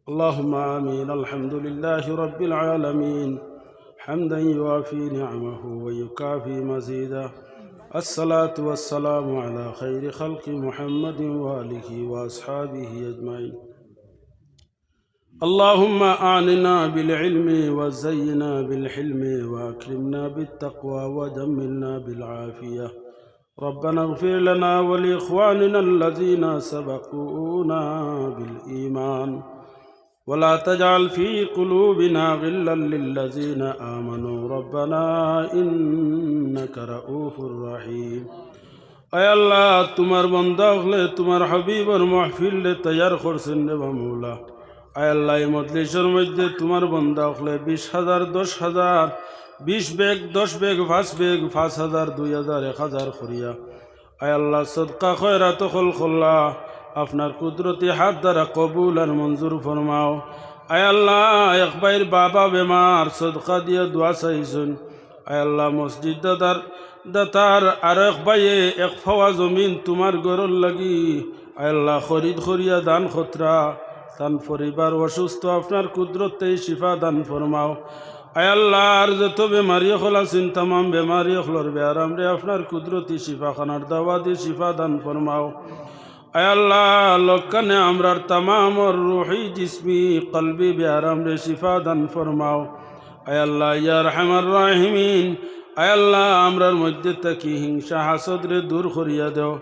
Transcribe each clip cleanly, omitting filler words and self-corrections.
اللهم آمين. الحمد لله رب العالمين حمدا يوافي نعمه ويكافي مزيدا. الصلاة والسلام على خير خلق محمد وآله وأصحابه أجمعين. اللهم أعننا بالعلم وزينا بالحلم وأكرمنا بالتقوى ودمرنا بالعافية. ربنا اغفر لنا ولإخواننا الذين سبقونا بالإيمان ولا تجعل في قلوبنا غلا للذين آمنوا ربنا إنك رؤوف رحيم. اے اللہ تمہار بندہ اخلے تمہار حبیب اور محفل لے تیار خورسن و مولا. اے اللہ مجلسর মধ্যে তোমার বান্দা হলে 20,000 10,000 20 বেগ 10 বেগ 5 বেগ 5,000 2,000 1,000 করিয়া আয় আল্লাহ সদকা খয়রাত খলকল্লাহ আপনার কুদরতি হাত দ্বারা কবুল আর মঞ্জুর ফরমাও. আয় আল্লাহ এক ভাইয়ের বাবা বেমার সদকা দিয়ে দোয়া চাইছেন. আয় আল্লাহ মসজিদ দাতার আর এক ভাইয়ে এক ফাওয়া জমিন তোমার ঘরের লাগি আয় আল্লাহ খরিদ করিয়া দান খতরা তান পরিবার অসুস্থ আপনার কুদরতে শিফা দান ফরমাও. আয় আল্লাহ আর যত বেমারি হল আছেন তাম বেমারি হলর বেআরাম রে আপনার কুদরতি শিফা খানার দাওয়া দিয়ে শিফা দান ফরমাও. আয় আল্লাহ লক্কানে আমরার তামাম রুহি জিসমি কলবি বেআরাম রে শিফা দান ফরমাও. আয় আল্লাহ ইয়া রহমান রাহিমিন আয় আল্লাহ আমরার মধ্যে থাকি হিংসা হাসদ রে দূর করিয়া দেও.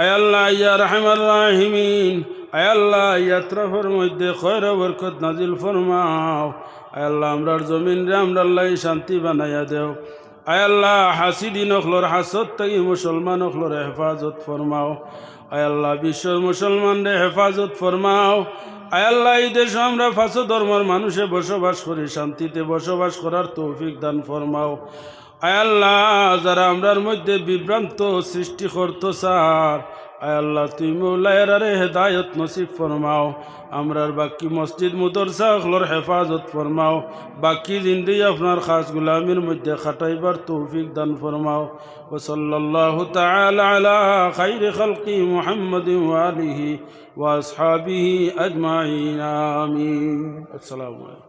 আয় আল্লাহ ইয়া রহমান রাহিমিন আয় আল্লাহ ইয়াত্রাফের মধ্যে খয়র বরকত নাজিল ফরমাও. আয় আল্লাহ আমরার জমিন রে আমরার লাই শান্তি বানাইয়া দেও. আয় আল্লাহ হাসিদিন অখলর হাসদ থাকি মুসলমান অখলর হেফাজত ফরমাও. আয় আল্লাহ বিশ্বের মুসলমান রে হেফাজত ফরমাও. আয় আল্লাহ এই দেশে আমরা পাঁচ ধর্মের মানুষে বসবাস করি শান্তিতে বসবাস করার তৌফিক দান ফরমাও. আয় আল্লাহ যারা আমরার মধ্যে বিভ্রান্ত সৃষ্টি করতো স্যার আয় আল্লাহ তুই মৌলায়েরারে হেদায়ত নসিব ফরমাও. আমরার বাকি মসজিদ মুদরসা অখলর হেফাজত ফরমাও. বাকি জিন্দেগি আপনার খাস গুলামির মধ্যে খাটাইবার তৌফিক দান ফরমাও. ওসল্লাল্লাহু তাআলা আলা খাইরি খালকি মুহাম্মাদিন ওয়া আলিহি ওয়া আসহাবিহি আজমাইন আমিন. আসসালামু আলাইকুম.